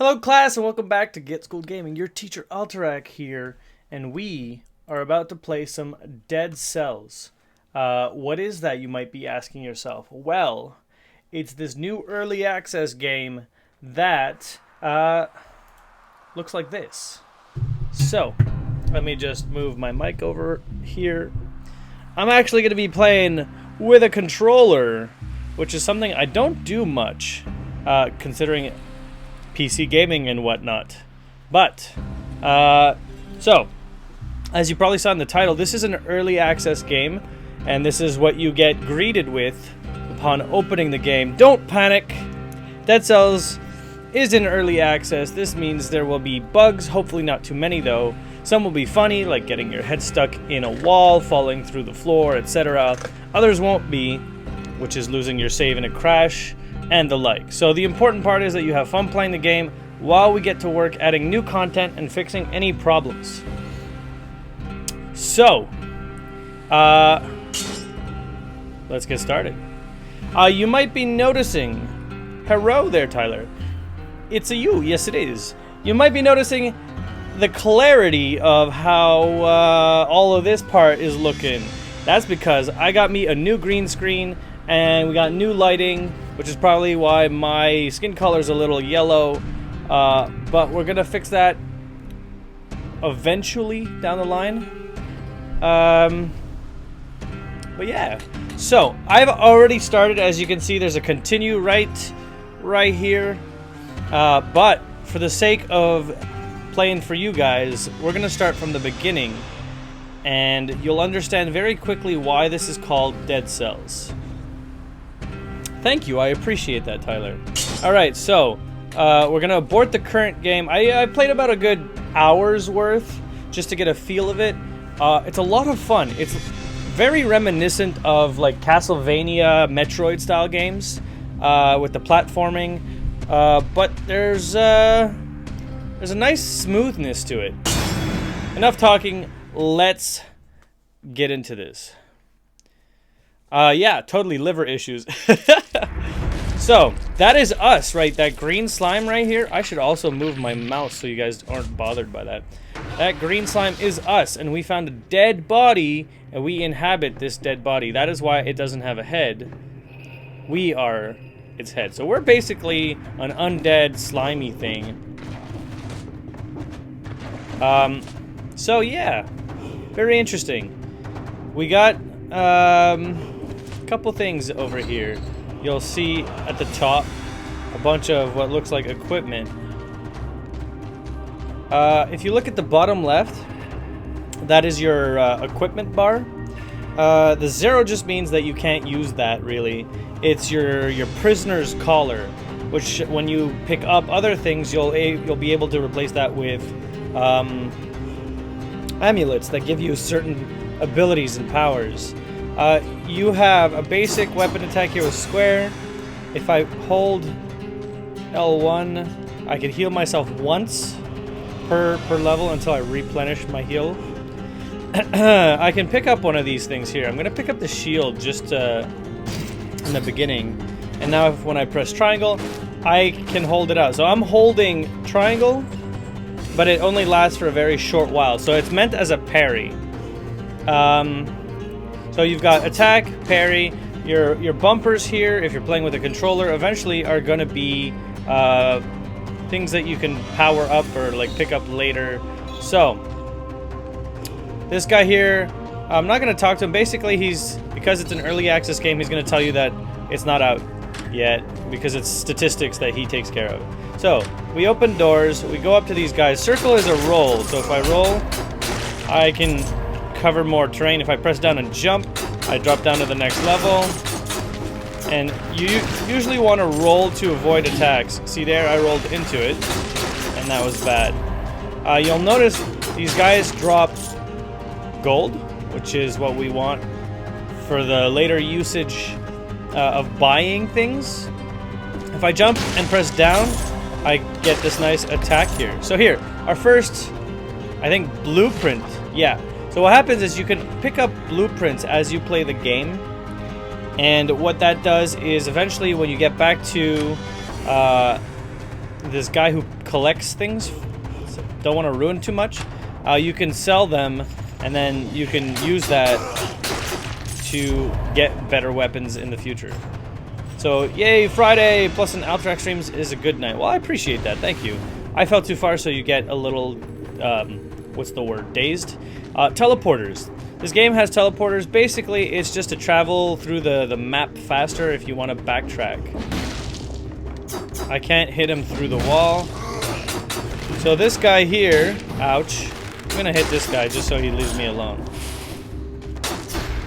Hello class and welcome back to Get Schooled Gaming. Your teacher ALTARAC here, and we are about to play some Dead Cells. What is that, you might be asking yourself? Well, it's this new early access game that looks like this. So, let me just move my mic over here. I'm actually going to be playing with a controller, which is something I don't do much, considering PC gaming and whatnot. But, so, as you probably saw in the title, this is an early access game, and this is what you get greeted with upon opening the game. Don't panic! Dead Cells is in early access. This means there will be bugs, hopefully not too many though. Some will be funny, like getting your head stuck in a wall, falling through the floor, etc. Others won't be, which is losing your save in a crash, and the like. So the important part is that you have fun playing the game while we get to work adding new content and fixing any problems. So, let's get started. You might be noticing, hello there Tyler, it's a you, yes it is. You might be noticing the clarity of how all of this part is looking. That's because I got me a new green screen and we got new lighting, which is probably why my skin color is a little yellow, but we're gonna fix that eventually down the line. But yeah, so I've already started. As you can see, there's a continue right here, but for the sake of playing for you guys, we're gonna start from the beginning, and you'll understand very quickly why this is called Dead Cells. Thank you, I appreciate that, Tyler. Alright, so, we're gonna abort the current game. I played about a good hour's worth, just to get a feel of it. It's a lot of fun. It's very reminiscent of, like, Castlevania, Metroid-style games, with the platforming, but there's a nice smoothness to it. Enough talking, let's get into this. Yeah, totally liver issues. So, that is us, right? That green slime right here. I should also move my mouse so you guys aren't bothered by that. That green slime is us, and we found a dead body, and we inhabit this dead body. That is why it doesn't have a head. We are its head. So we're basically an undead, slimy thing. So yeah, very interesting. We got, couple things over here. You'll see at the top a bunch of what looks like equipment. If you look at the bottom left, that is your equipment bar. The 0 just means that you can't use that really. It's your prisoner's collar, which when you pick up other things, you'll be able to replace that with amulets that give you certain abilities and powers. You have a basic weapon attack here with square. If I hold L1, I can heal myself once per level until I replenish my heal. I can pick up one of these things here. I'm going to pick up the shield just in the beginning. And now when I press triangle, I can hold it out. So I'm holding triangle, but it only lasts for a very short while. So it's meant as a parry. So you've got attack, parry, your bumpers here, if you're playing with a controller, eventually are going to be things that you can power up or like pick up later. So, this guy here, I'm not going to talk to him. Basically, because it's an early access game, he's going to tell you that it's not out yet, because it's statistics that he takes care of. So, we open doors, we go up to these guys. Circle is a roll, so if I roll, I can cover more terrain. If I press down and jump, I drop down to the next level. And you usually want to roll to avoid attacks. See there, I rolled into it, and that was bad. You'll notice these guys drop gold, which is what we want for the later usage of buying things. If I jump and press down, I get this nice attack here. So here, our first, I think, blueprint. Yeah. So what happens is you can pick up blueprints as you play the game, and what that does is eventually when you get back to this guy who collects things. So don't want to ruin too much. You can sell them, and then you can use that to get better weapons in the future. So, yay, Friday plus an ALTARAC streams is a good night. Well, I appreciate that. Thank you. I fell too far, so you get a little, what's the word? Dazed? Teleporters. This game has teleporters. Basically, it's just to travel through the map faster if you want to backtrack. I can't hit him through the wall. So this guy here, ouch. I'm gonna hit this guy just so he leaves me alone.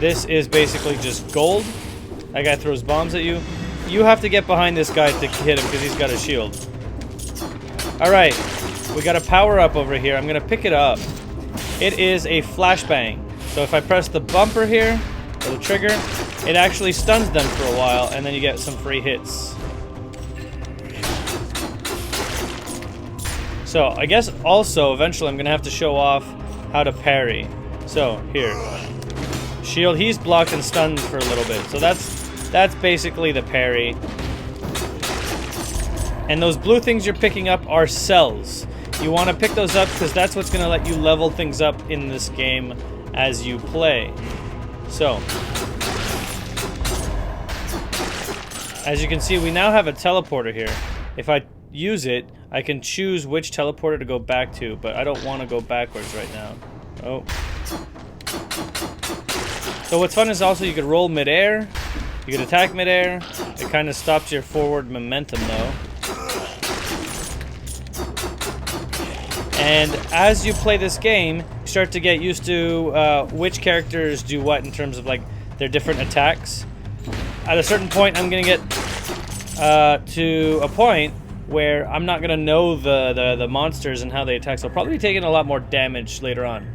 This is basically just gold. That guy throws bombs at you. You have to get behind this guy to hit him because he's got a shield. Alright, we got a power up over here. I'm gonna pick it up. It is a flashbang. So if I press the bumper here, or the trigger, it actually stuns them for a while, and then you get some free hits. So I guess also eventually I'm gonna have to show off how to parry. So here, shield. He's blocked and stunned for a little bit. So that's basically the parry. And those blue things you're picking up are cells. You want to pick those up because that's what's gonna let you level things up in this game as you play. So, as you can see, we now have a teleporter here. If I use it, I can choose which teleporter to go back to, but I don't want to go backwards right now. Oh. So what's fun is also you could roll midair, you could attack midair. It kind of stops your forward momentum though. And as you play this game, you start to get used to which characters do what in terms of like their different attacks. At a certain point, I'm gonna get to a point where I'm not gonna know the monsters and how they attack, so I'll probably be taking a lot more damage later on.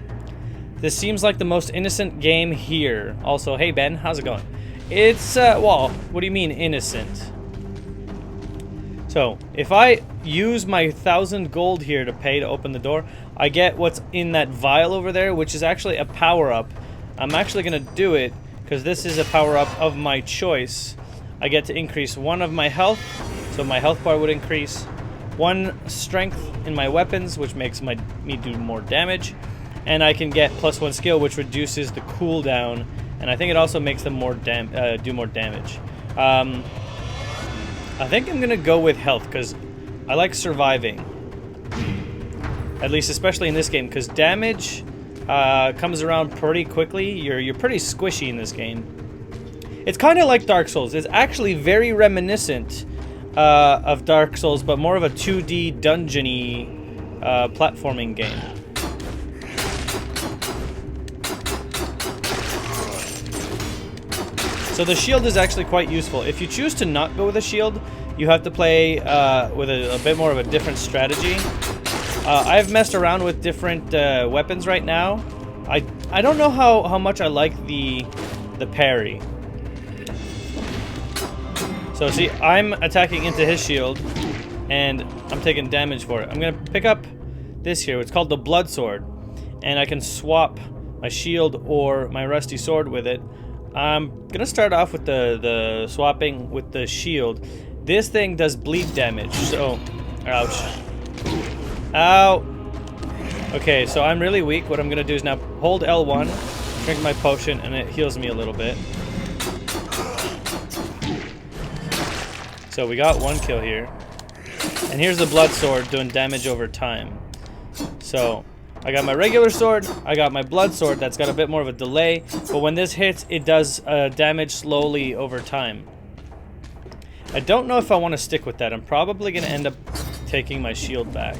This seems like the most innocent game here. Also, hey Ben, how's it going? It's, well, what do you mean innocent? So, if I use my 1,000 gold here to pay to open the door, I get what's in that vial over there, which is actually a power-up. I'm actually gonna do it, because this is a power-up of my choice. I get to increase 1 of my health, so my health bar would increase. 1 strength in my weapons, which makes me do more damage. And I can get +1 skill, which reduces the cooldown, and I think it also makes them more do more damage. I think I'm gonna go with health because I like surviving. At least, especially in this game, because damage comes around pretty quickly. You're pretty squishy in this game. It's kind of like Dark Souls. It's actually very reminiscent of Dark Souls, but more of a 2D dungeony platforming game. So the shield is actually quite useful. If you choose to not go with a shield, you have to play with a bit more of a different strategy. I've messed around with different weapons right now. I don't know how much I like the parry. So see, I'm attacking into his shield, and I'm taking damage for it. I'm gonna pick up this here. It's called the Blood Sword, and I can swap my shield or my rusty sword with it. I'm gonna start off with the swapping with the shield. This thing does bleed damage, so ouch. Ow. Okay, so I'm really weak. What I'm gonna do is now hold L1, drink my potion, and it heals me a little bit. So we got 1 kill here. And here's the Blood Sword doing damage over time. So I got my regular sword, I got my Blood Sword that's got a bit more of a delay, but when this hits, it does damage slowly over time. I don't know if I want to stick with that. I'm probably going to end up taking my shield back,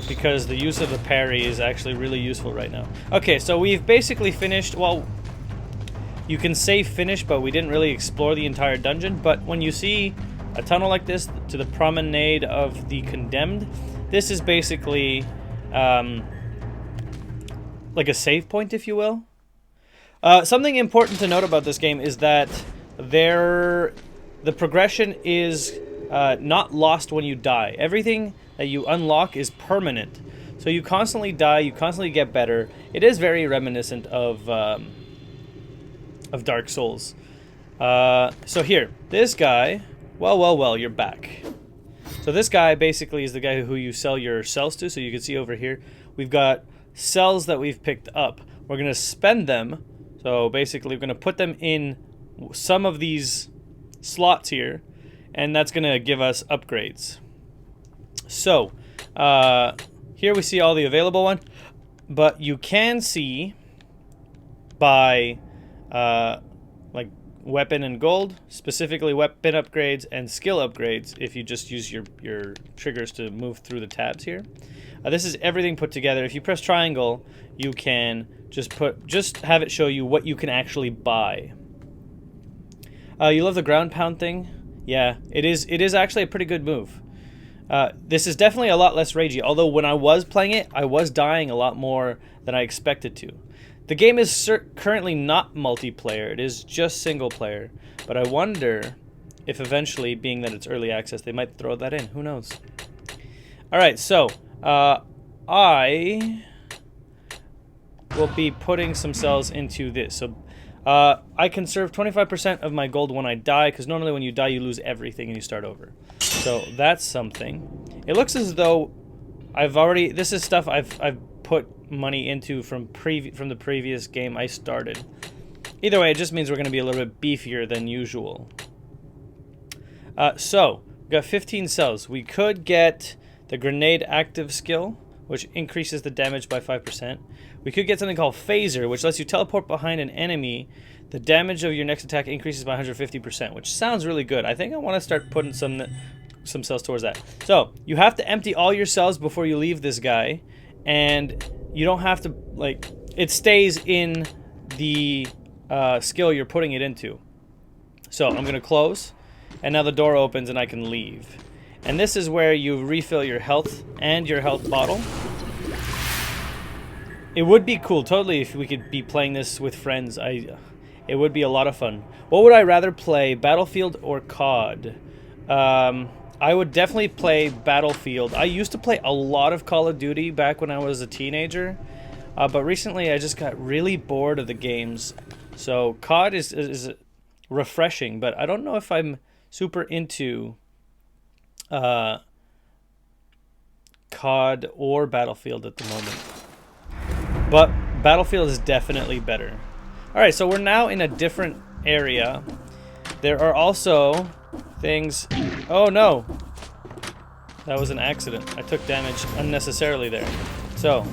because the use of the parry is actually really useful right now. Okay, so we've basically finished. Well, you can say finish, but we didn't really explore the entire dungeon. But when you see a tunnel like this to the promenade of the condemned, this is basically like a save point, if you will. Something important to note about this game is that the progression is not lost when you die. Everything that you unlock is permanent. So you constantly die, you constantly get better. It is very reminiscent of Dark Souls. So here, this guy, well, you're back. So So this guy basically is the guy who you sell your cells to. So you can see over here, we've got cells that we've picked up. We're going to spend them. So basically we're going to put them in some of these slots here, and that's going to give us upgrades. So here we see all the available ones, but you can see by like weapon and gold, specifically weapon upgrades and skill upgrades, if you just use your triggers to move through the tabs here. This is everything put together. If you press triangle, you can just have it show you what you can actually buy. You love the ground pound thing? Yeah, it is actually a pretty good move. This is definitely a lot less ragey, although when I was playing it, I was dying a lot more than I expected to. The game is currently not multiplayer, it is just single player, but I wonder if eventually, being that it's early access, they might throw that in. Who knows? Alright, so I will be putting some cells into this. So I conserve 25% of my gold when I die, because normally when you die you lose everything and you start over. So that's something. It looks as though this is stuff I've put money into from the previous game I started. Either way, it just means we're going to be a little bit beefier than usual. So we've got 15 cells. We could get the grenade active skill, which increases the damage by 5%. We could get something called phaser, which lets you teleport behind an enemy. The damage of your next attack increases by 150%, which sounds really good. I think I want to start putting some cells towards that. So you have to empty all your cells before you leave this guy, and you don't have to, like, it stays in the skill you're putting it into. So I'm gonna close, and now the door opens and I can leave. And this is where you refill your health and your health bottle. It would be cool, totally, if we could be playing this with friends. It would be a lot of fun. What would I rather play, Battlefield or COD? I would definitely play Battlefield. I used to play a lot of Call of Duty back when I was a teenager, but recently I just got really bored of the games. So COD is refreshing, but I don't know if I'm super into COD or Battlefield at the moment. But Battlefield is definitely better. Alright, so we're now in a different area. There are also things... Oh no! That was an accident. I took damage unnecessarily there. So,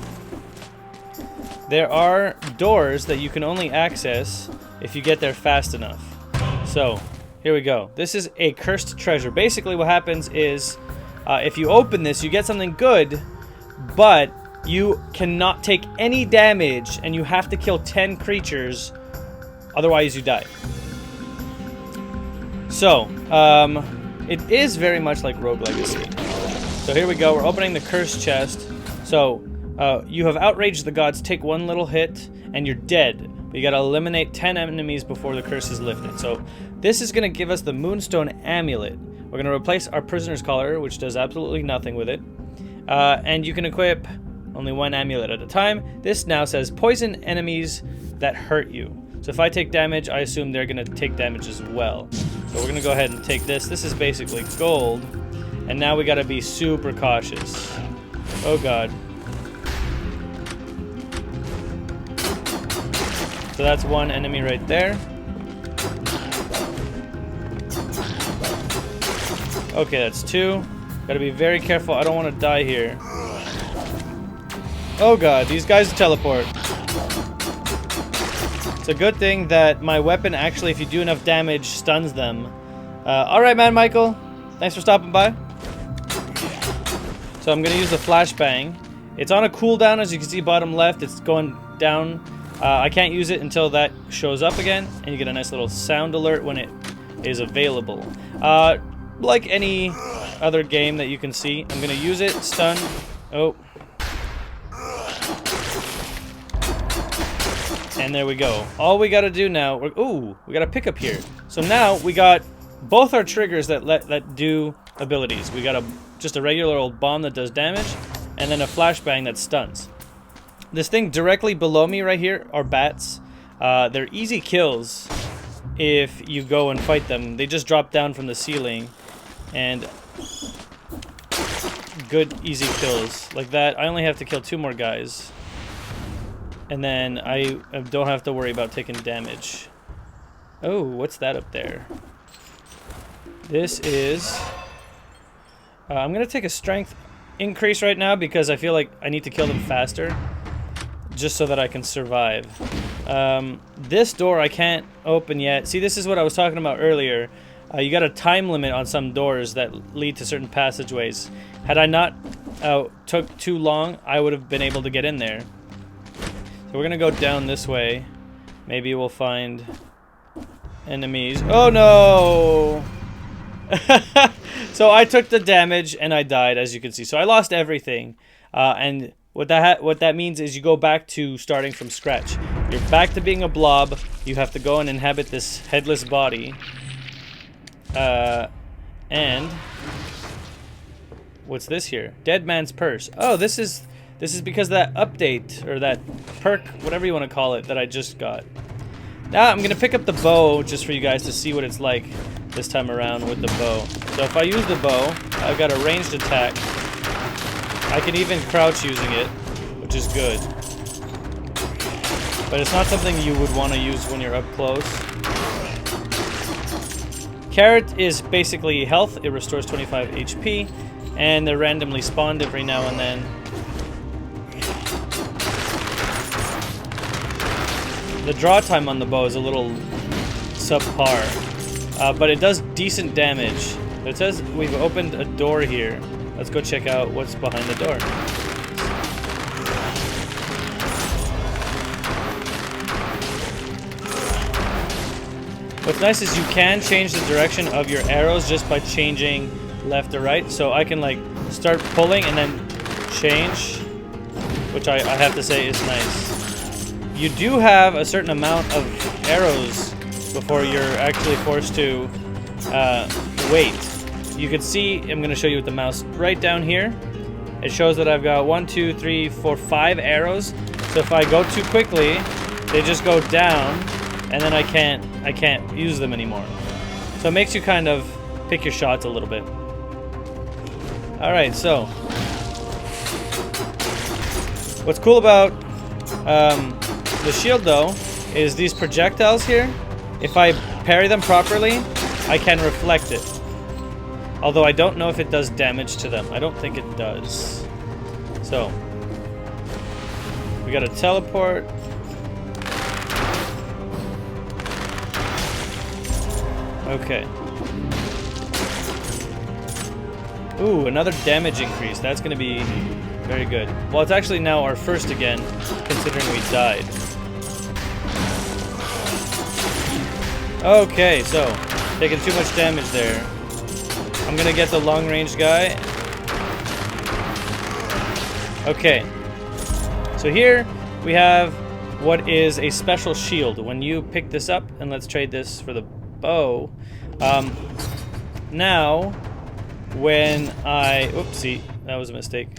there are doors that you can only access if you get there fast enough. So, here we go. This is a cursed treasure. Basically what happens is, if you open this, you get something good, but you cannot take any damage, and you have to kill 10 creatures, otherwise you die. So, it is very much like Rogue Legacy. So here we go, we're opening the cursed chest. So, you have outraged the gods, take one little hit, and you're dead. But you gotta eliminate 10 enemies before the curse is lifted. So, this is gonna give us the Moonstone Amulet. We're gonna replace our Prisoner's Collar, which does absolutely nothing with it. And you can equip only one amulet at a time. This now says poison enemies that hurt you. So if I take damage, I assume they're gonna take damage as well. So we're gonna go ahead and take this. This is basically gold. And now we gotta be super cautious. Oh god. So that's one enemy right there. Okay, that's two. Gotta be very careful. I don't want to die here. Oh god, these guys teleport. It's a good thing that my weapon actually, if you do enough damage, stuns them. Alright, man, Michael. Thanks for stopping by. So I'm going to use the flashbang. It's on a cooldown, as you can see, bottom left. It's going down. I can't use it until that shows up again, and you get a nice little sound alert when it is available. Like any other game that you can see, I'm going to use it, stun. Oh. And there we go. All we got to do now, we got a pickup here. So now we got both our triggers that do abilities. We got just a regular old bomb that does damage, and then a flashbang that stuns. This thing directly below me right here are bats. They're easy kills if you go and fight them. They just drop down from the ceiling, and good, easy kills. Like that, I only have to kill 2 more guys. And then I don't have to worry about taking damage. Oh, what's that up there? This is... I'm going to take a strength increase right now because I feel like I need to kill them faster. Just so that I can survive. This door I can't open yet. See, this is what I was talking about earlier. You got a time limit on some doors that lead to certain passageways. Had I not took too long, I would have been able to get in there. So we're gonna go down this way. Maybe we'll find enemies. Oh no! So I took the damage and I died, as you can see. So I lost everything. And what that means is you go back to starting from scratch. You're back to being a blob. You have to go and inhabit this headless body. And what's this here? Dead Man's Purse. Oh, this is because of that update or that perk, whatever you want to call it, that I just got. Now I'm gonna pick up the bow just for you guys to see what it's like this time around with the bow. So if I use the bow, I've got a ranged attack. I can even crouch using it, which is good. But it's not something you would want to use when you're up close. Carrot is basically health. It restores 25 HP. And they're randomly spawned every now and then. The draw time on the bow is a little subpar. But it does decent damage. It says we've opened a door here. Let's go check out what's behind the door. What's nice is you can change the direction of your arrows just by changing left or right. So I can like start pulling and then change, which I have to say is nice. You do have a certain amount of arrows before you're actually forced to wait. You can see, I'm going to show you with the mouse right down here. It shows that I've got 1, 2, 3, 4, 5 arrows. So if I go too quickly, they just go down, and then I can't use them anymore. So it makes you kind of pick your shots a little bit. All right, so what's cool about the shield though is these projectiles here. If I parry them properly, I can reflect it. Although I don't know if it does damage to them. I don't think it does. So, we got a teleport. Okay. Ooh, another damage increase. That's going to be very good. Well, it's actually now our first again, considering we died. Okay, so, taking too much damage there. I'm gonna get the long-range guy. Okay. So here we have what is a special shield. When you pick this up, and let's trade this for the bow. Now, when I... Oopsie, that was a mistake.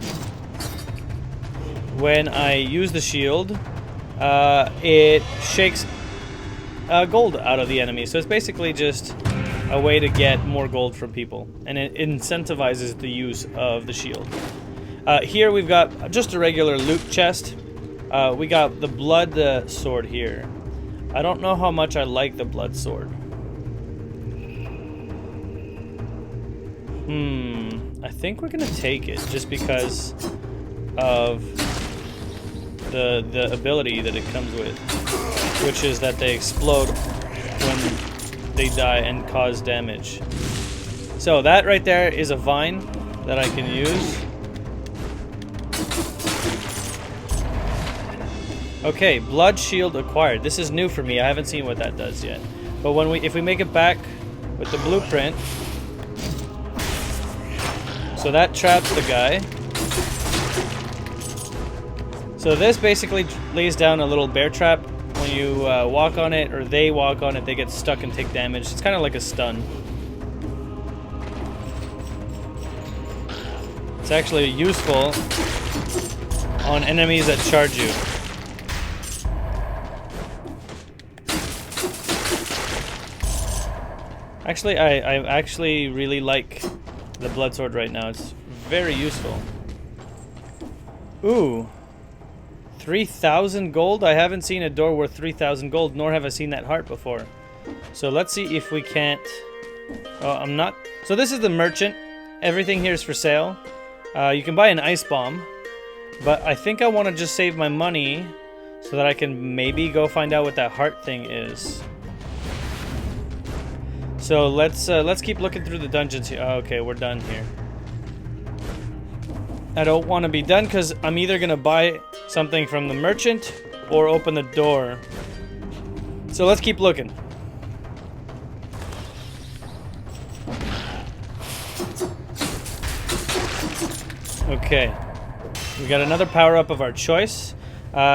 When I use the shield, it shakes gold out of the enemy. So it's basically just a way to get more gold from people, and it incentivizes the use of the shield. Here we've got just a regular loot chest. We got the blood sword here. I don't know how much I like the blood sword. I think we're gonna take it just because of the ability that it comes with, which is that they explode when they die and cause damage. So that right there is a vine that I can use. Okay, blood shield acquired. This is new for me. I haven't seen what that does yet. But if we make it back with the blueprint, so that traps the guy. So this basically lays down a little bear trap. When you walk on it, or they walk on it, they get stuck and take damage. It's kind of like a stun. It's actually useful on enemies that charge you. Actually, I actually really like the blood sword right now. It's very useful. Ooh. 3,000 gold? I haven't seen a door worth 3,000 gold, nor have I seen that heart before. So let's see if we can't... Oh, I'm not... So this is the merchant. Everything here is for sale. You can buy an ice bomb. But I think I want to just save my money so that I can maybe go find out what that heart thing is. So let's keep looking through the dungeons here. Oh, okay, we're done here. I don't want to be done because I'm either going to buy something from the merchant or open the door. So let's keep looking. Okay. We got another power-up of our choice.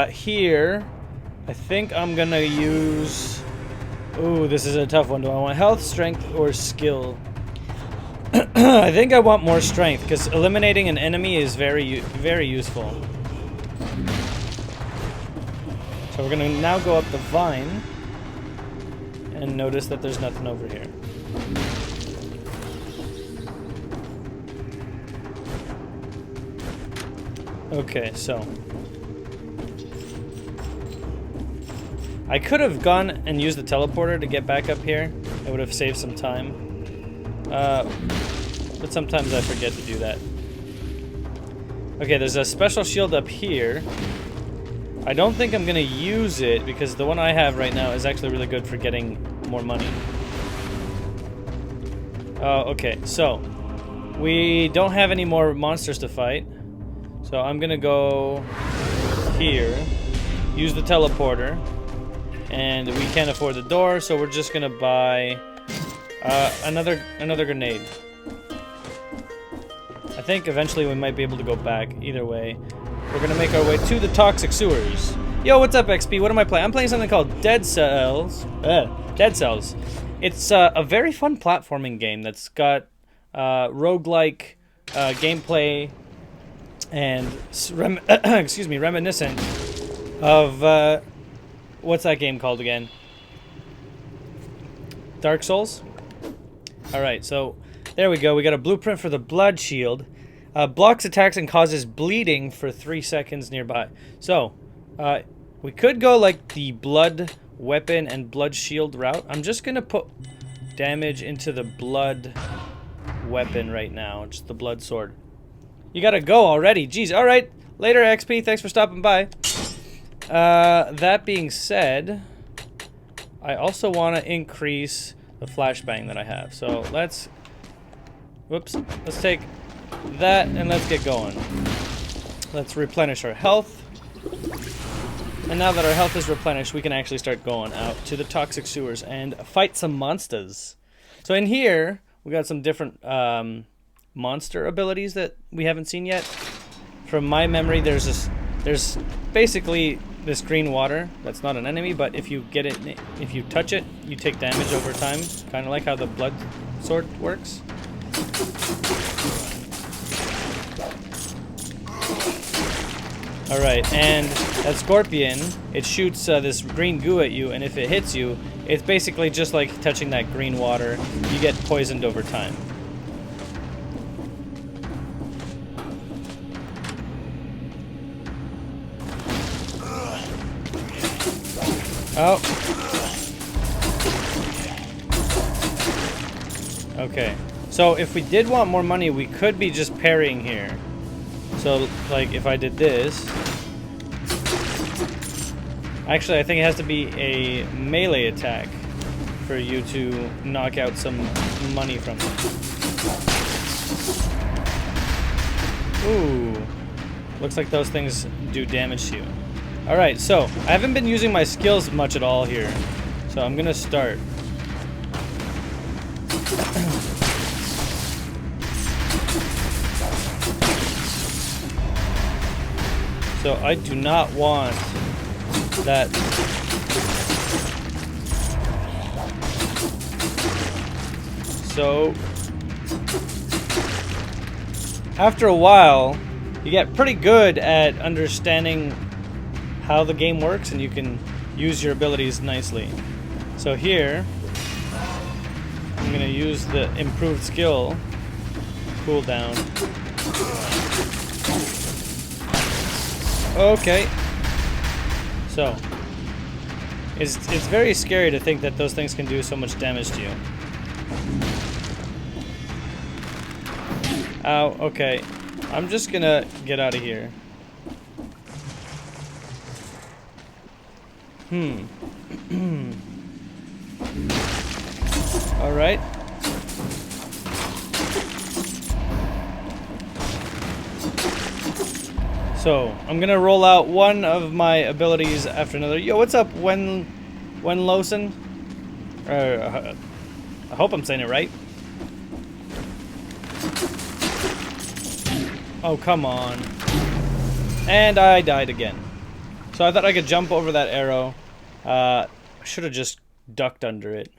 Here, I think I'm going to use... Ooh, this is a tough one. Do I want health, strength, or skill? I think I want more strength, because eliminating an enemy is very useful. So we're going to now go up the vine, and notice that there's nothing over here. Okay, so... I could have gone and used the teleporter to get back up here. It would have saved some time. But sometimes I forget to do that. Okay, there's a special shield up here. I don't think I'm gonna use it because the one I have right now is actually really good for getting more money. Okay, so we don't have any more monsters to fight. So I'm gonna go here, use the teleporter, and we can't afford the door, so we're just gonna buy another grenade. I think eventually we might be able to go back. Either way, we're gonna make our way to the toxic sewers. Yo, what's up, XP? What am I playing? I'm playing something called Dead Cells. Dead Cells. It's a very fun platforming game that's got roguelike gameplay and excuse me, reminiscent of what's that game called again? Dark Souls? Alright, so there we go. We got a blueprint for the blood shield. Blocks attacks and causes bleeding for 3 seconds nearby. So, we could go like the blood weapon and blood shield route. I'm just gonna put damage into the blood weapon right now. Just the blood sword. You gotta go already. Jeez. Alright. Later, XP. Thanks for stopping by. That being said, I also want to increase the flashbang that I have. So let's take that and let's get going. Let's replenish our health. And now that our health is replenished, we can actually start going out to the toxic sewers and fight some monsters. So in here, we got some different monster abilities that we haven't seen yet. From my memory, there's basically this green water that's not an enemy, but if you get it, if you touch it, you take damage over time, kind of like how the blood sword works. Alright, and that scorpion, it shoots this green goo at you, and if it hits you, it's basically just like touching that green water. You get poisoned over time. Oh. Okay. So if we did want more money, we could be just parrying here. So, like, if I did this... Actually, I think it has to be a melee attack for you to knock out some money from it. Ooh. Looks like those things do damage to you. Alright, so, I haven't been using my skills much at all here. So I'm gonna start. So I do not want that. So after a while, you get pretty good at understanding how the game works, and you can use your abilities nicely. So here, I'm gonna use the improved skill cooldown Okay. So, it's very scary to think that those things can do so much damage to you. Ow, okay. I'm just gonna get out of here. Alright. So, I'm gonna roll out one of my abilities after another. Yo, what's up, Wenlosen? I hope I'm saying it right. Oh, come on. And I died again. So I thought I could jump over that arrow. I should have just ducked under it.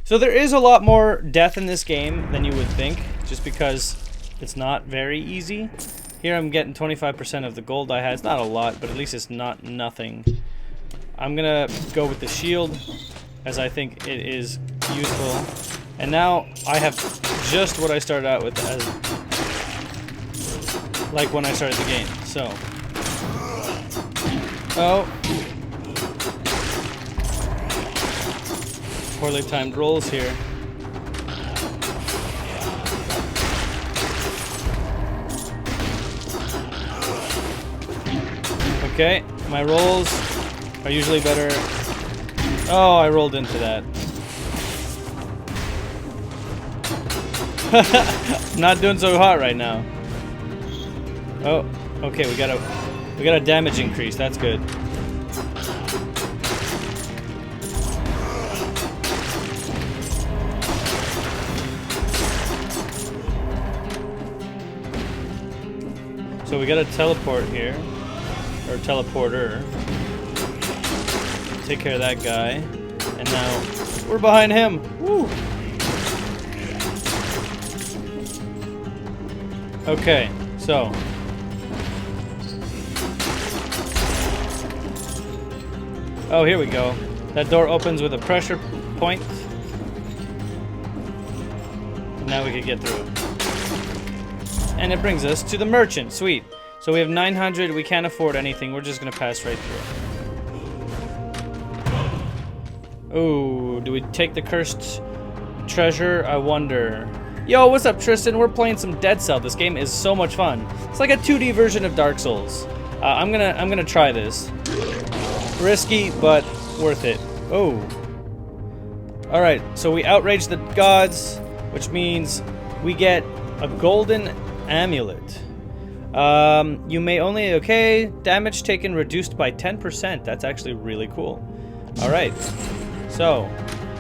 So there is a lot more death in this game than you would think, just because it's not very easy. Here I'm getting 25% of the gold I had. It's not a lot, but at least it's not nothing. I'm gonna go with the shield, as I think it is useful. And now I have just what I started out with, as like when I started the game. So, oh, poorly timed rolls here. Okay, my rolls are usually better. Oh, I rolled into that. Not doing so hot right now. Oh, okay, we got a damage increase. That's good. So we got a teleport here. Or teleporter. Take care of that guy. And now we're behind him. Woo! Okay, so oh, here we go. That door opens with a pressure point. Now we can get through it. And it brings us to the merchant. Sweet. So we have 900, we can't afford anything, we're just gonna pass right through. Ooh, do we take the cursed treasure? I wonder. Yo, what's up, Tristan? We're playing some Dead Cell. This game is so much fun. It's like a 2D version of Dark Souls. I'm gonna try this. Risky, but worth it. Oh. Alright, so we outrage the gods, which means we get a golden amulet. You may only, okay, damage taken reduced by 10%. That's actually really cool. Alright, so,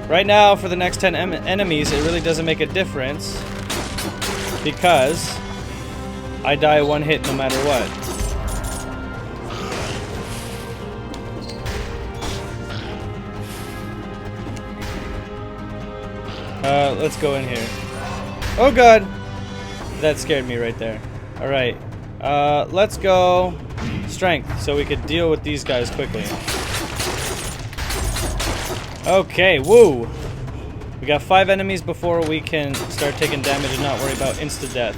right now for the next 10 enemies, it really doesn't make a difference because I die one hit no matter what. Let's go in here. Oh god! That scared me right there. Alright. Let's go strength so we could deal with these guys quickly. Okay, woo! We got 5 enemies before we can start taking damage and not worry about insta-death.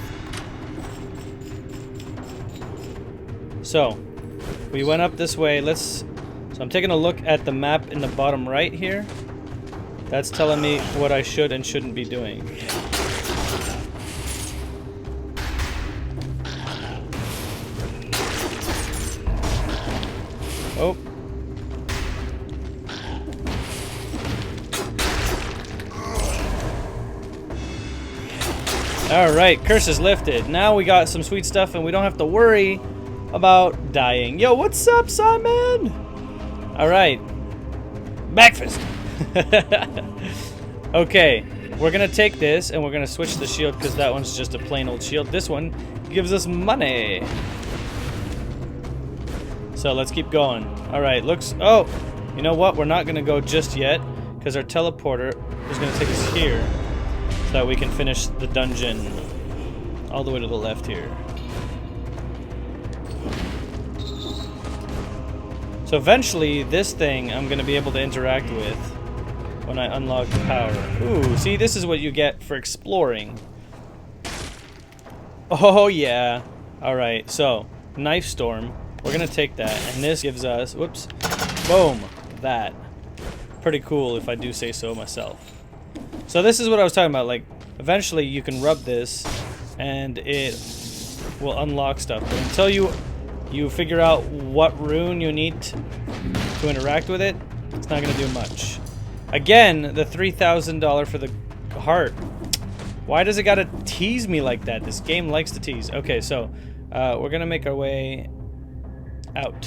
So, we went up this way. So I'm taking a look at the map in the bottom right here. That's telling me what I should and shouldn't be doing. Oh. Alright, curse is lifted. Now we got some sweet stuff and we don't have to worry about dying. Yo, what's up, Simon? Alright. Backfist. Okay, we're gonna take this and we're gonna switch the shield because that one's just a plain old shield. This one gives us money. So let's keep going. Alright, looks... Oh! You know what? We're not gonna go just yet because our teleporter is gonna take us here so that we can finish the dungeon all the way to the left here. So eventually, this thing I'm gonna be able to interact with when I unlock the power. Ooh, see, this is what you get for exploring. Oh yeah. Alright, so Knife Storm. We're gonna take that, and this gives us, whoops, boom, that. Pretty cool if I do say so myself. So this is what I was talking about, like, eventually you can rub this and it will unlock stuff. But until you figure out what rune you need to interact with it, it's not gonna do much. Again, the $3,000 for the heart. Why does it gotta tease me like that? This game likes to tease. Okay, so we're gonna make our way out.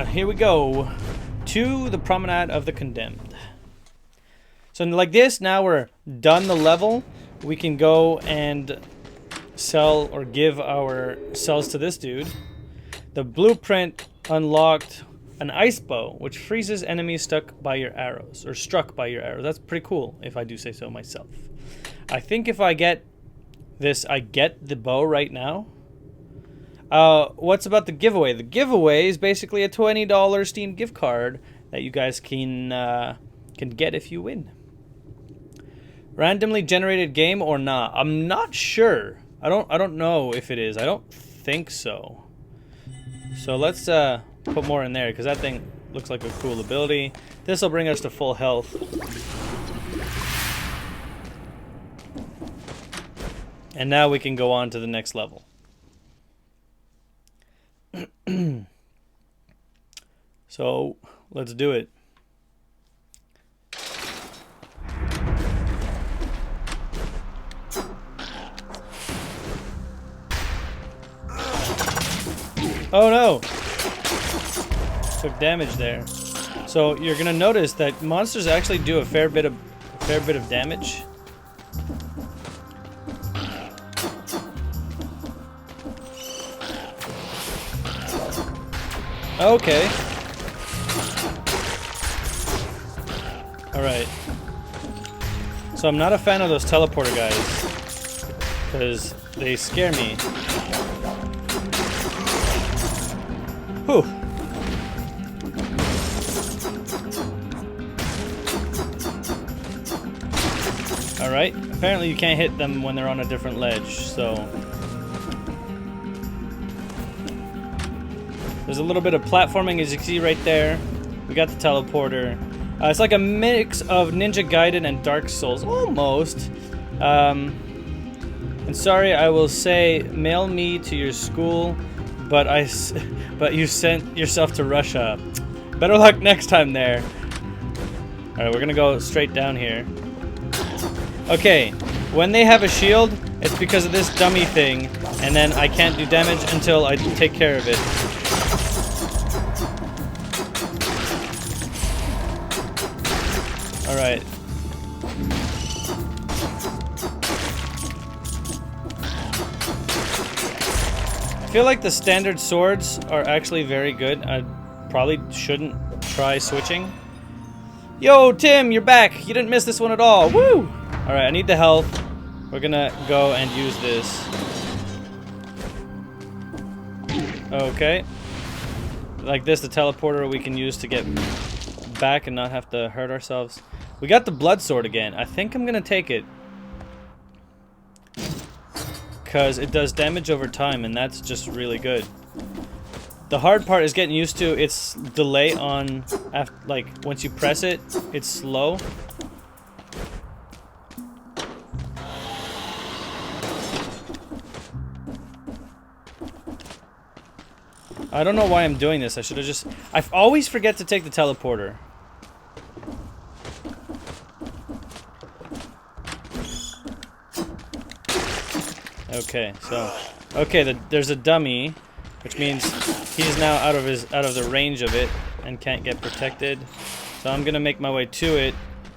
Here we go to the Promenade of the Condemned. So like this, now we're done the level. We can go and sell or give our cells to this dude. The blueprint unlocked an ice bow, which freezes enemies stuck by your arrows, or struck by your arrows. That's pretty cool, if I do say so myself. I think if I get this, I get the bow right now. What's about the giveaway? The giveaway is basically a $20 Steam gift card that you guys can get if you win. Randomly generated game or not? I'm not sure. I don't know if it is. I don't think so. So let's put more in there, because that thing looks like a cool ability. This will bring us to full health. And now we can go on to the next level. So let's do it. Oh no! Took damage there. So you're gonna notice that monsters actually do a fair bit of damage. Okay. Alright. So I'm not a fan of those teleporter guys, because they scare me. Whew. Alright. Apparently you can't hit them when they're on a different ledge, so... There's a little bit of platforming, as you can see right there. We got the teleporter. It's like a mix of Ninja Gaiden and Dark Souls, almost. And sorry, I will say, mail me to your school, but you sent yourself to Russia. Better luck next time there. All right, we're gonna go straight down here. Okay, when they have a shield, it's because of this dummy thing, and then I can't do damage until I take care of it. Alright. I feel like the standard swords are actually very good. I probably shouldn't try switching. Yo, Tim, you're back! You didn't miss this one at all! Woo! Alright, I need the health. We're gonna go and use this. Okay. Like this, the teleporter we can use to get back and not have to hurt ourselves. We got the blood sword again. I think I'm gonna take it, because it does damage over time, and that's just really good. The hard part is getting used to its delay on, like, once you press it, it's slow. I don't know why I'm doing this. I should have just... I always forget to take the teleporter. Okay, so... Okay, there's a dummy, which means he's now out of the range of it and can't get protected. So I'm gonna make my way to it,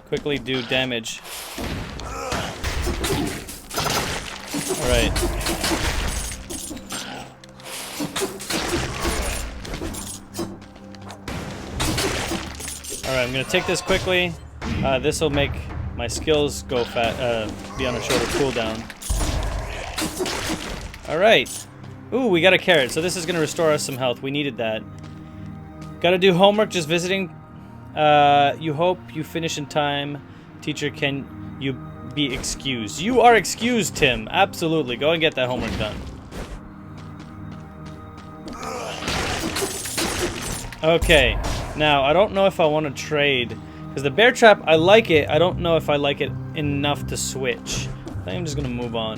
quickly do damage. Alright. Alright, I'm gonna take this quickly. This will make my skills go be on a shorter cooldown. Alright. Ooh, we got a carrot, so this is gonna restore us some health. We needed that. Gotta do homework, just visiting. You hope you finish in time. Teacher, can you be excused. You are excused, Tim. Absolutely. Go and get that homework done. Okay. Now, I don't know if I want to trade. Because the bear trap, I like it. I don't know if I like it enough to switch. I think I'm just going to move on.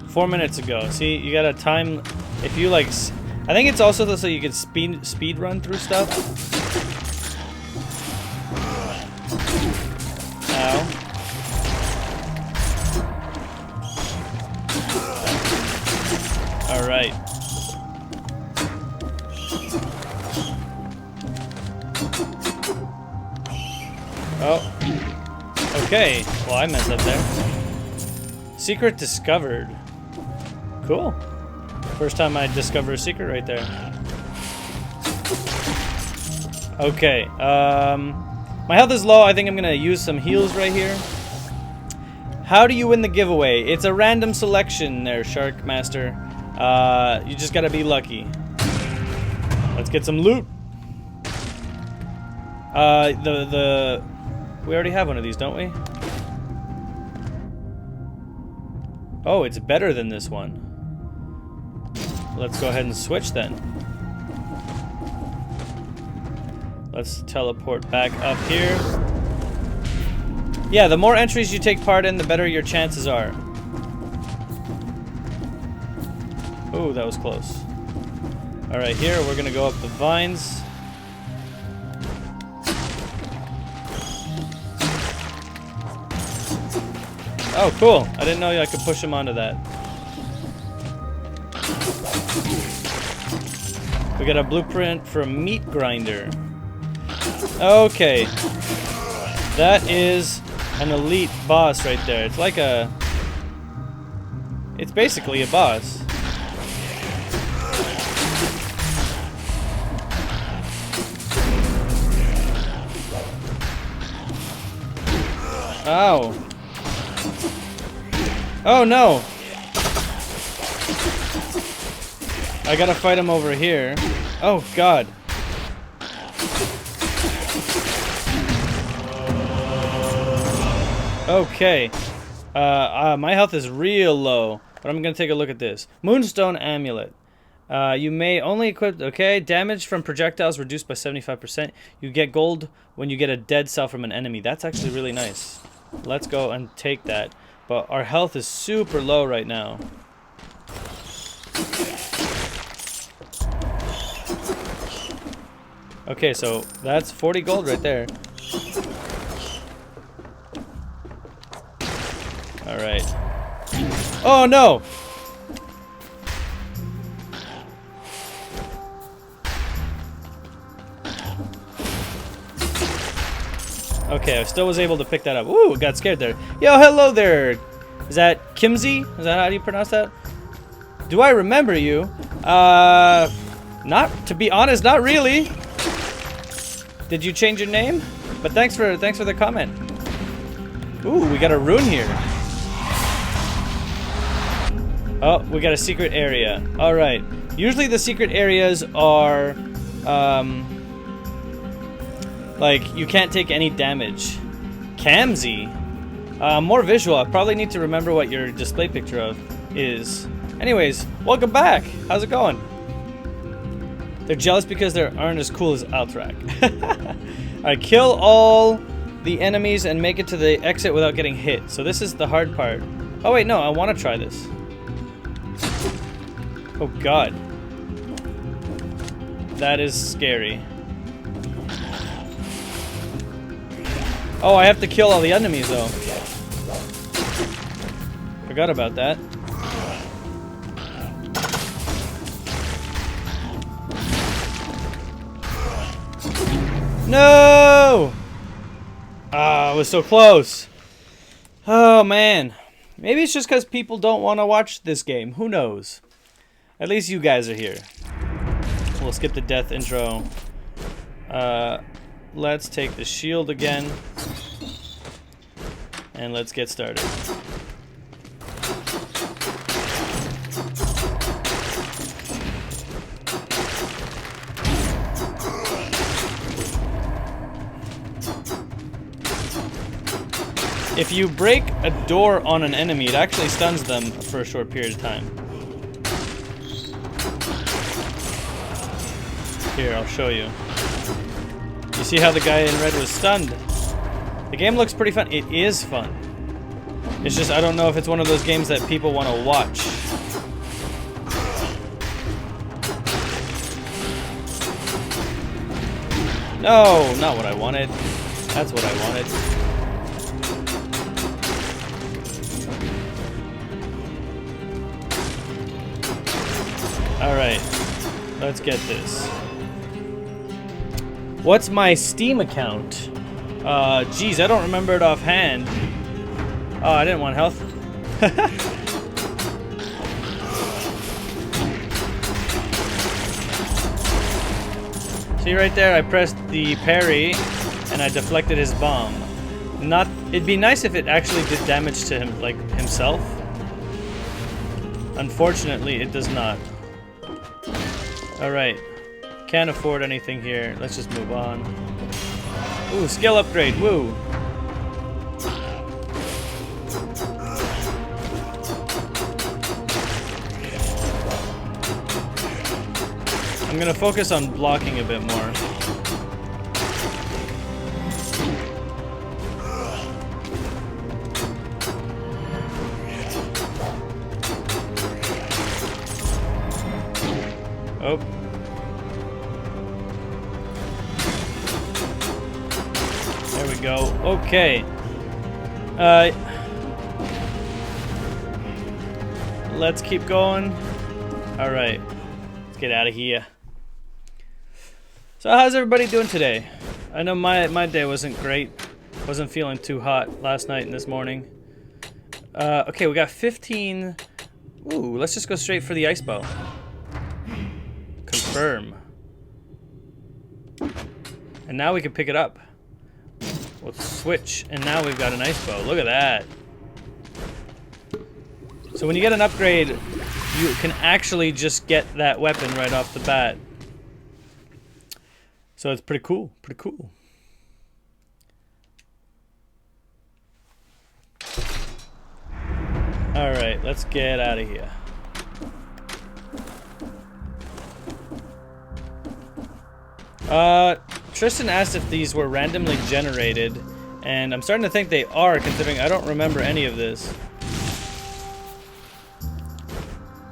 Four minutes ago. See, you got a time. If you like, I think it's also so you can speed run through stuff. Ow. All right. Oh. Okay. Well, I messed up there. Secret discovered. Cool. First time I discover a secret right there. Okay. My health is low. I think I'm gonna use some heals right here. How do you win the giveaway? It's a random selection there, Shark Master. You just gotta be lucky. Let's get some loot. We already have one of these, don't we? Oh, it's better than this one. Let's go ahead and switch then. Let's teleport back up here. Yeah, the more entries you take part in, the better your chances are. Ooh, that was close. Alright, here we're gonna go up the vines. Oh, cool. I didn't know I could push him onto that. We got a blueprint for a meat grinder. Okay. That is an elite boss right there. It's like a... It's basically a boss. Ow. Oh no! I gotta fight him over here. Oh god. Okay. My health is real low, but I'm gonna take a look at this. Moonstone Amulet. You may only equip... Okay, damage from projectiles reduced by 75%. You get gold when you get a dead cell from an enemy. That's actually really nice. Let's go and take that. But our health is super low right now. Okay, so that's 40 gold right there. Alright. Oh no! Okay, I still was able to pick that up. Ooh, got scared there. Yo, hello there! Is that Kimsey? Is that how you pronounce that? Do I remember you? Not, to be honest, not really. Did you change your name? But thanks for the comment. Ooh, we got a rune here. Oh, we got a secret area. Alright. Usually the secret areas are, like, you can't take any damage. Kamzy? More visual. I probably need to remember what your display picture of is. Anyways, welcome back. How's it going? They're jealous because they aren't as cool as ALTARAC. Alright, kill all the enemies and make it to the exit without getting hit. So this is the hard part. Oh wait, no, I want to try this. Oh god. That is scary. Oh, I have to kill all the enemies though. Forgot about that. No! Ah, I was so close. Oh man. Maybe it's just because people don't want to watch this game. Who knows? At least you guys are here. We'll skip the death intro. Let's take the shield again. And let's get started. If you break a door on an enemy, it actually stuns them for a short period of time. Here, I'll show you. You see how the guy in red was stunned? The game looks pretty fun. It is fun. It's just, I don't know if it's one of those games that people want to watch. No, not what I wanted. That's what I wanted. Alright, let's get this. What's my Steam account? Geez, I don't remember it offhand. Oh, I didn't want health. See right there, I pressed the parry and I deflected his bomb. It'd be nice if it actually did damage to him, like himself. Unfortunately, it does not. Alright. Can't afford anything here. Let's just move on. Ooh, skill upgrade. Woo. I'm gonna focus on blocking a bit more. Oh. There we go. Okay. Let's keep going. All right. Let's get out of here. So how's everybody doing today? I know my day wasn't great. Wasn't feeling too hot last night and this morning. Okay, we got 15. Ooh, let's just go straight for the ice bow. Confirm. And now we can pick it up. We'll switch, and now we've got an ice bow. Look at that. So when you get an upgrade, you can actually just get that weapon right off the bat. So it's pretty cool, pretty cool. All right, let's get out of here. Tristan asked if these were randomly generated, and I'm starting to think they are, considering I don't remember any of this.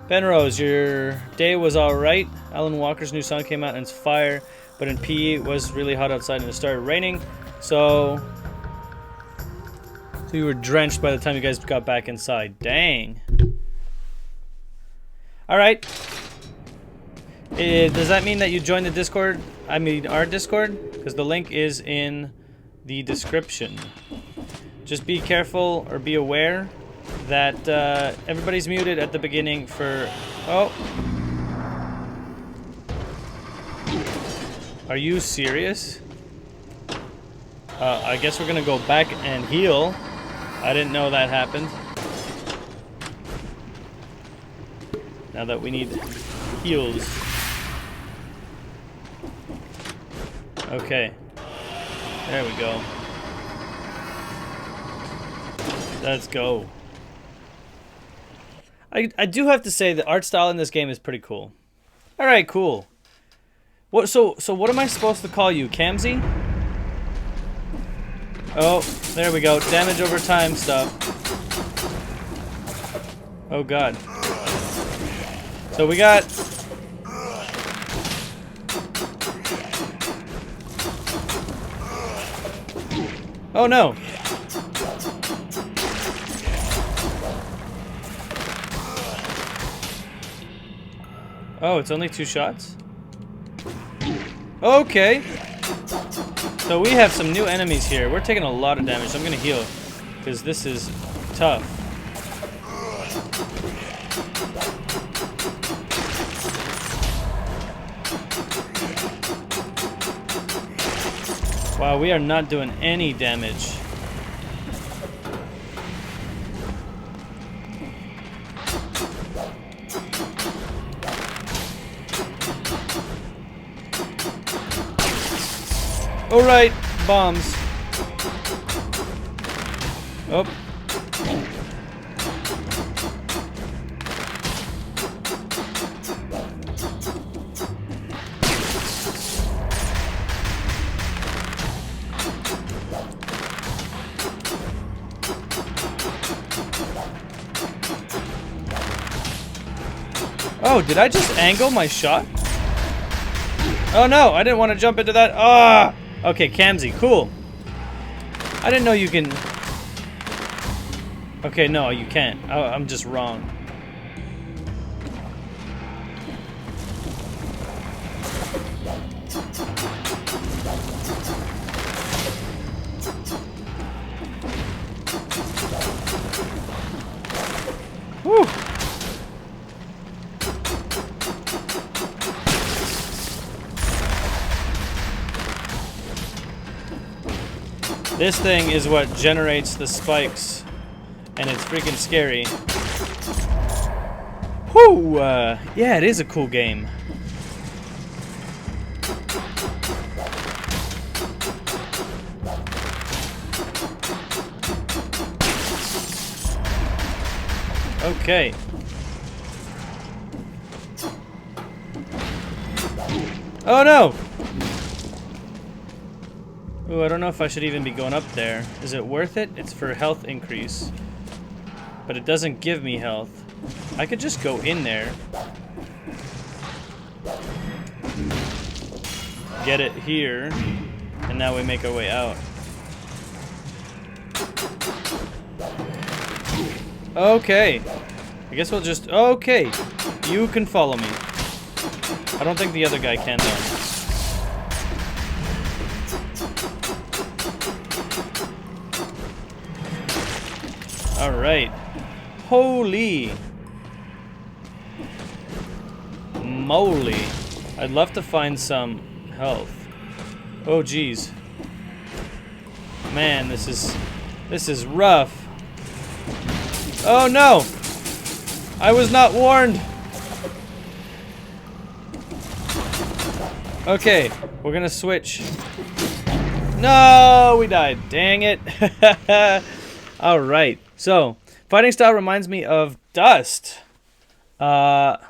Penrose, your day was alright. Alan Walker's new song came out and it's fire, but in PE it was really hot outside and it started raining, so you were drenched by the time you guys got back inside. Dang. Alright. Does that mean that you joined the Discord? I mean our Discord? Because the link is in the description. Just be careful or be aware that everybody's muted at the beginning for... Oh. Are you serious? I guess we're gonna go back and heal. I didn't know that happened. Now that we need heals. Okay. There we go. Let's go. I do have to say the art style in this game is pretty cool. Alright, cool. What so what am I supposed to call you? Kamzy? Oh, there we go. Damage over time stuff. Oh god. So we got... Oh no! Oh, it's only 2 shots? Okay. So we have some new enemies here. We're taking a lot of damage. I'm gonna heal, because this is tough. Wow, we are not doing any damage. Alright, bombs. Oh. Oh, did I just angle my shot? Oh no, I didn't want to jump into that. Ah! Okay, Camsy, cool. I didn't know you can... Okay, no, you can't. I'm just wrong. Whew! This thing is what generates the spikes, and it's freaking scary. Whew! Yeah, it is a cool game. Okay. Oh no! Ooh, I don't know if I should even be going up there. Is it worth it? It's for health increase. But it doesn't give me health. I could just go in there. Get it here. And now we make our way out. Okay. I guess we'll just... Okay. You can follow me. I don't think the other guy can, though. Alright. Holy moly. I'd love to find some health. Oh geez. Man, this is rough. Oh no! I was not warned! Okay, we're gonna switch. No, we died. Dang it. Alright. So, fighting style reminds me of Dust. Dust.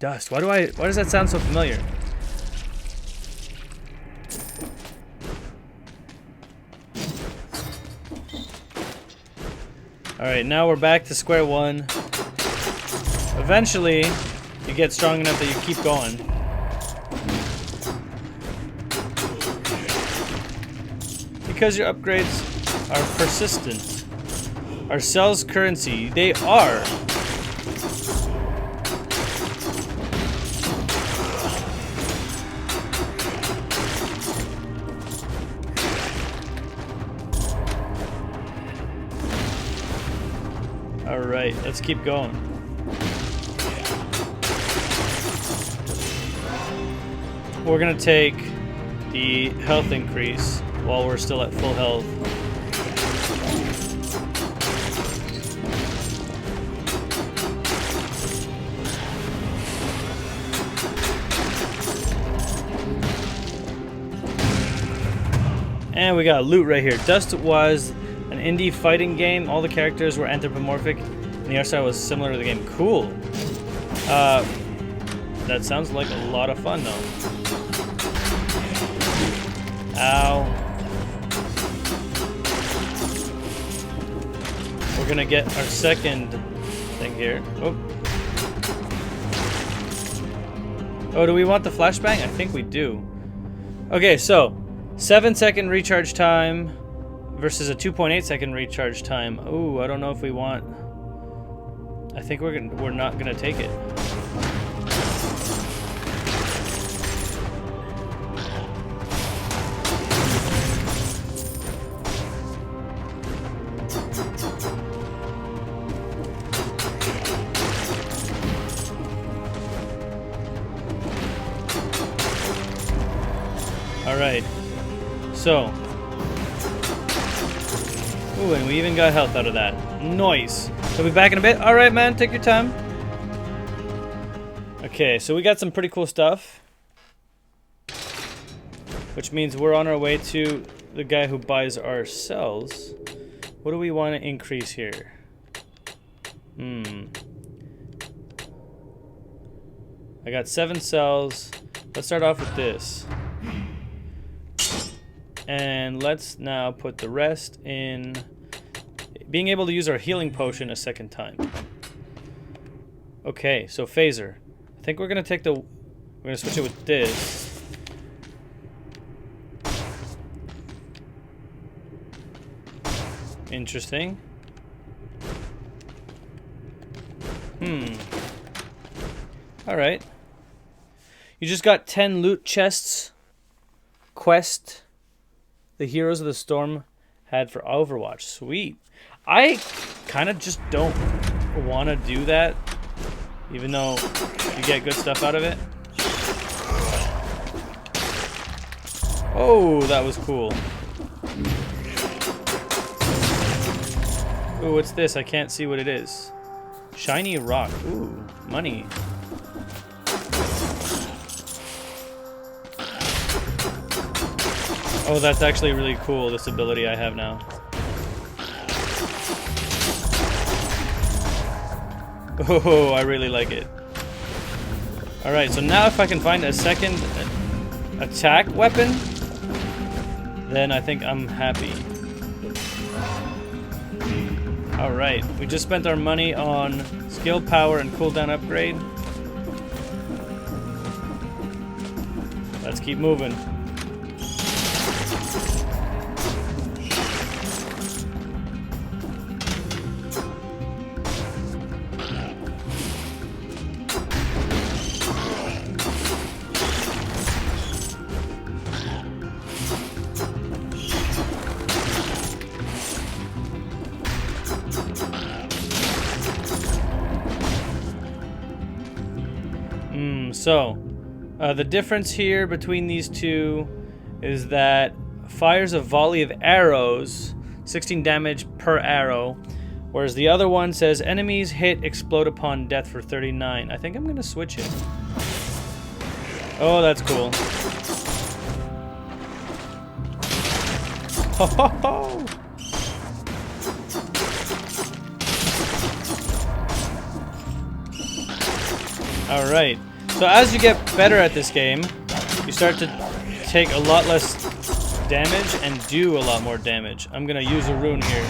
Why does that sound so familiar? Alright, now we're back to square one. Eventually, you get strong enough that you keep going. Because your upgrades are persistent. Are cells currency? They are. Alright, let's keep going. We're gonna take the health increase while we're still at full health. And we got loot right here. Dust was an indie fighting game. All the characters were anthropomorphic, and the art style was similar to the game. Cool. That sounds like a lot of fun, though. Ow. We're gonna get our second thing here. Oh. Oh, do we want the flashbang? I think we do. Okay, so 7-second recharge time versus a 2.8-second recharge time. Ooh, I don't know if we want. I think we're not gonna take it. All right. So. Ooh, and we even got health out of that. Nice. We'll be back in a bit. All right, man. Take your time. Okay, so we got some pretty cool stuff. Which means we're on our way to the guy who buys our cells. What do we want to increase here? I got 7 cells. Let's start off with this. And let's now put the rest in being able to use our healing potion a second time. Okay, so phaser. I think we're gonna take the... We're gonna switch it with this. Interesting. Alright. You just got 10 loot chests. Quest. The Heroes of the Storm had for Overwatch. Sweet. I kind of just don't want to do that. Even though you get good stuff out of it. Oh, that was cool. Ooh, what's this? I can't see what it is. Shiny rock. Ooh, money. Oh, that's actually really cool, this ability I have now. Oh, I really like it. Alright, so now if I can find a second attack weapon, then I think I'm happy. Alright, we just spent our money on skill power and cooldown upgrade. Let's keep moving. So, the difference here between these two is that fires a volley of arrows, 16 damage per arrow, whereas the other one says enemies hit explode upon death for 39. I think I'm going to switch it. Oh, that's cool. Ho ho ho! Alright. So as you get better at this game, you start to take a lot less damage and do a lot more damage. I'm gonna use a rune here.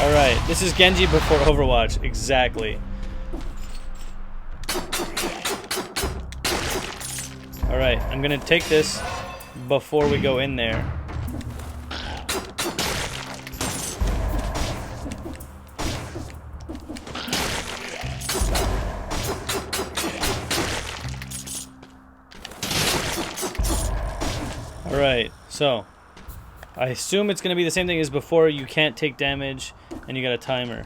Alright, this is Genji before Overwatch, exactly. Alright, I'm gonna take this before we go in there. Alright, so I assume it's going to be the same thing as before. You can't take damage and you got a timer.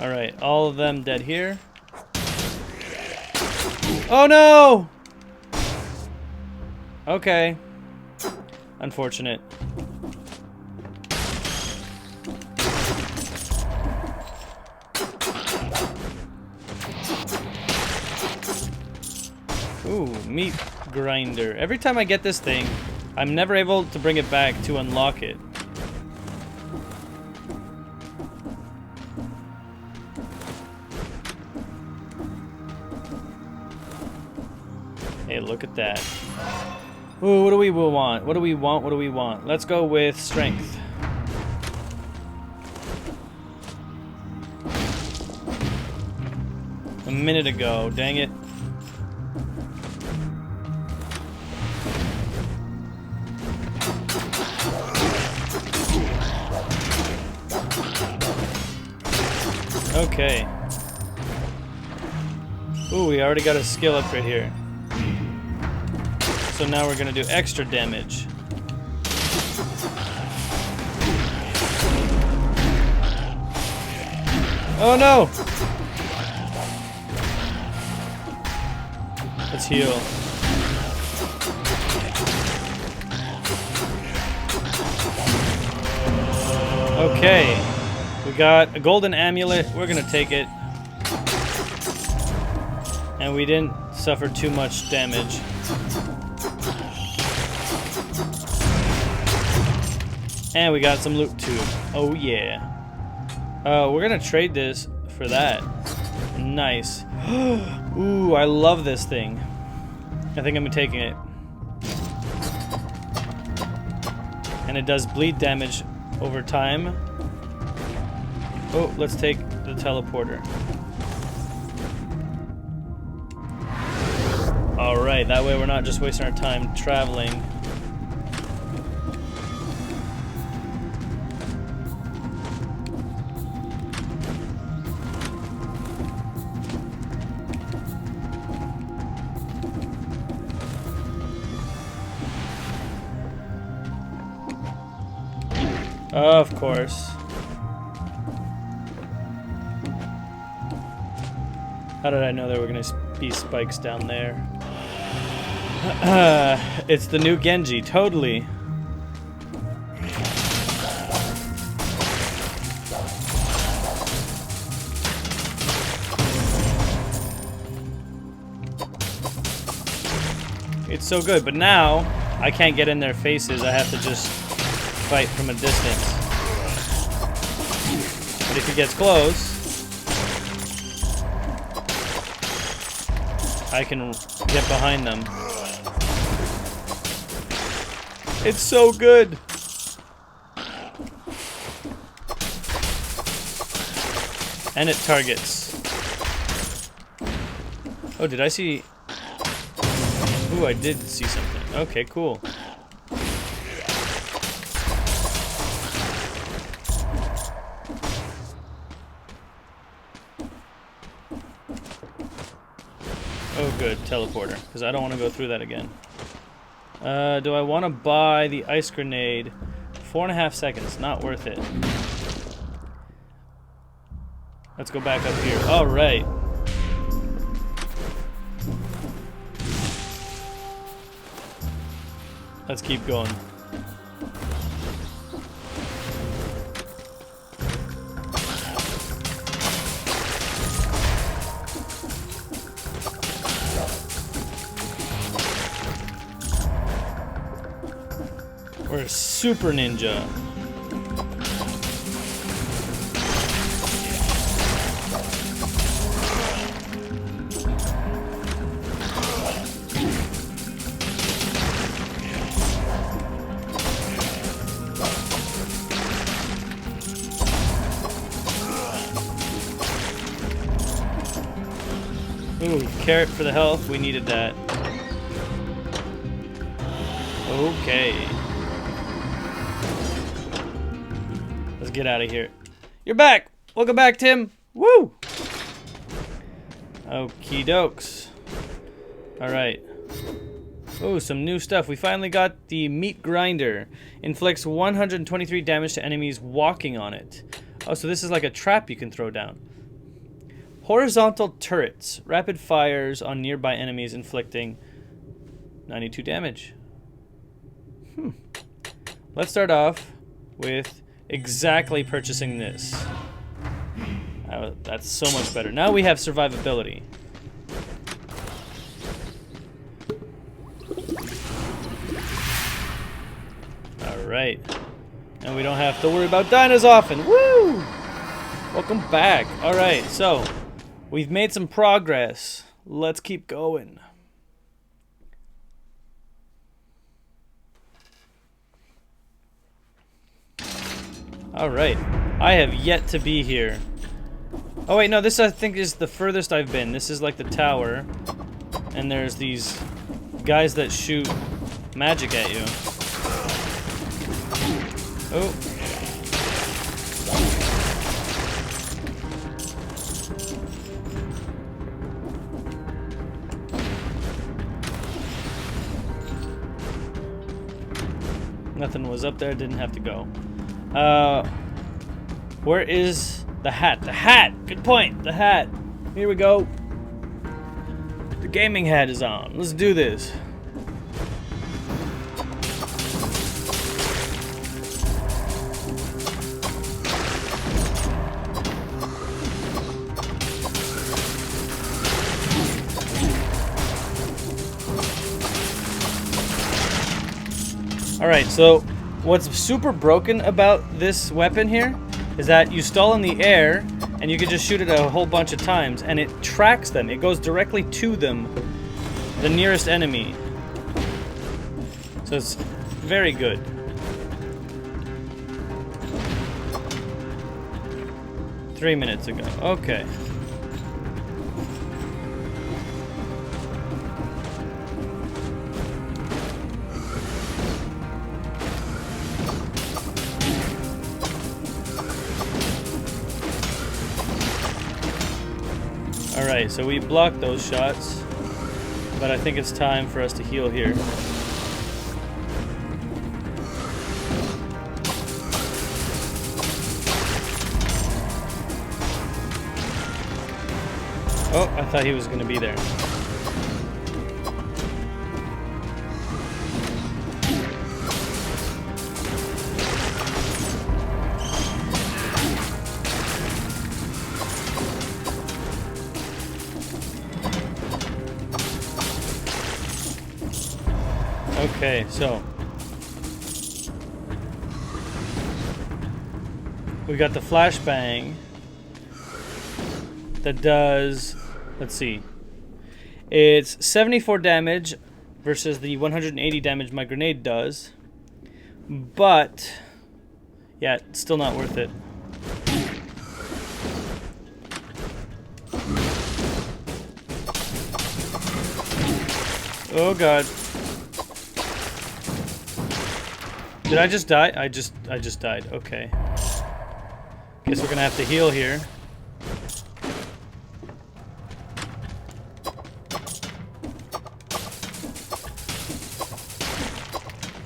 Alright, all of them dead here. Oh no! Okay. Unfortunate. Ooh, meat grinder. Every time I get this thing, I'm never able to bring it back to unlock it. Hey, look at that. Ooh, what do we want? What do we want? What do we want? Let's go with strength. A minute ago, dang it. Okay. Ooh, we already got a skill upgrade here. So now we're gonna do extra damage. Oh no! Let's heal. Okay. We got a golden amulet. We're gonna take it. And we didn't suffer too much damage. And we got some loot too. Oh yeah. We're gonna trade this for that. Nice. Ooh, I love this thing. I think I'm taking it. And it does bleed damage over time. Oh, let's take the teleporter. Alright, that way we're not just wasting our time traveling. Of course. How did I know there were going to be spikes down there? It's the new Genji, totally. It's so good, but now I can't get in their faces. I have to just fight from a distance. But if he gets close, I can get behind them. It's so good. And it targets. Oh, did I see? Ooh, I did see something. Okay, cool. Oh good, teleporter, because I don't want to go through that again. Do I want to buy the ice grenade? 4.5 seconds, not worth it. Let's go back up here. Alright. Let's keep going. We're a super ninja. Ooh, carrot for the health. We needed that. Okay. Let's get out of here. You're back! Welcome back, Tim! Woo! Okie dokes. Alright. Oh, some new stuff. We finally got the meat grinder. Inflicts 123 damage to enemies walking on it. Oh, so this is like a trap you can throw down. Horizontal turrets. Rapid fires on nearby enemies, inflicting 92 damage. Let's start off with exactly purchasing this. That's so much better. Now we have survivability. Alright. And we don't have to worry about dying as often. Woo! Welcome back. Alright, so we've made some progress. Let's keep going. Alright. I have yet to be here. Oh wait, no, this I think is the furthest I've been. This is like the tower. And there's these guys that shoot magic at you. Oh. Nothing was up there, didn't have to go. Where is the hat? The hat! Good point, the hat. Here we go. The gaming hat is on. Let's do this. Alright, so what's super broken about this weapon here is that you stall in the air and you can just shoot it a whole bunch of times and it tracks them. It goes directly to them, the nearest enemy. So it's very good. Three minutes ago. Okay. Alright, so we blocked those shots, but I think it's time for us to heal here. Oh, I thought he was going to be there. Okay, so we got the flashbang that does, let's see, it's 74 damage versus the 180 damage my grenade does, but yeah, it's still not worth it. Oh god. Did I just die? I just died. Okay. Guess we're gonna have to heal here.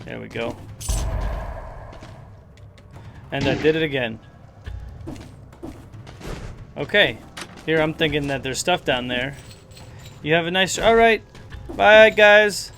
There we go. And I did it again. Okay. Here I'm thinking that there's stuff down there. You have a nice... Alright. Bye, guys.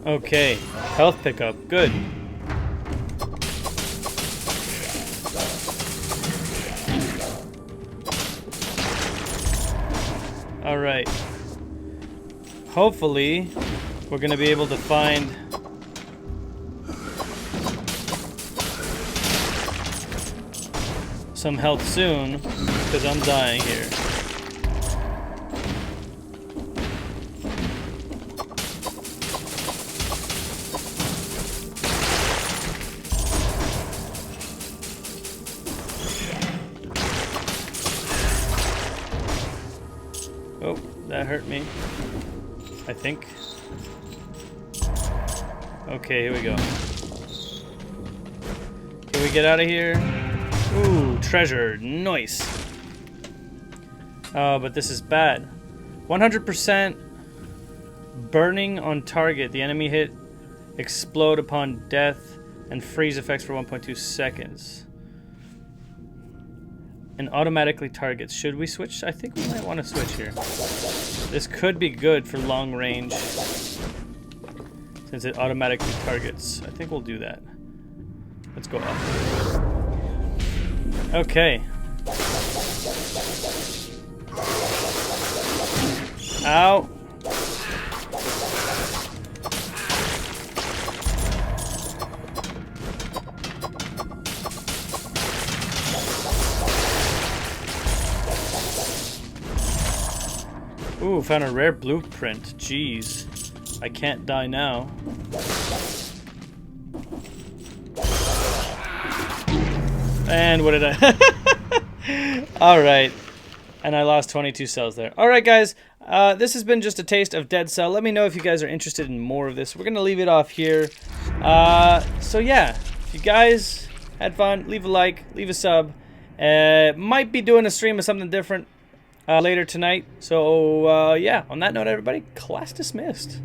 Okay, health pickup, good. Alright. Hopefully, we're gonna be able to find some health soon, because I'm dying here. Oh, that hurt me, I think. Okay, here we go. Can we get out of here? Ooh, treasure, nice. Oh, but this is bad. 100% burning on target. The enemy hit explode upon death and freeze effects for 1.2 seconds. And automatically targets. Should we switch? I think we might want to switch here. This could be good for long range since it automatically targets. I think we'll do that. Let's go up. Okay. Ow. Ooh, found a rare blueprint. Jeez. I can't die now. And what did I... Alright. And I lost 22 cells there. Alright, guys. This has been just a taste of Dead Cell. Let me know if you guys are interested in more of this. We're going to leave it off here. So, yeah. If you guys had fun, leave a like, leave a sub. Might be doing a stream of something different later tonight. So, yeah. On that note, everybody, class dismissed.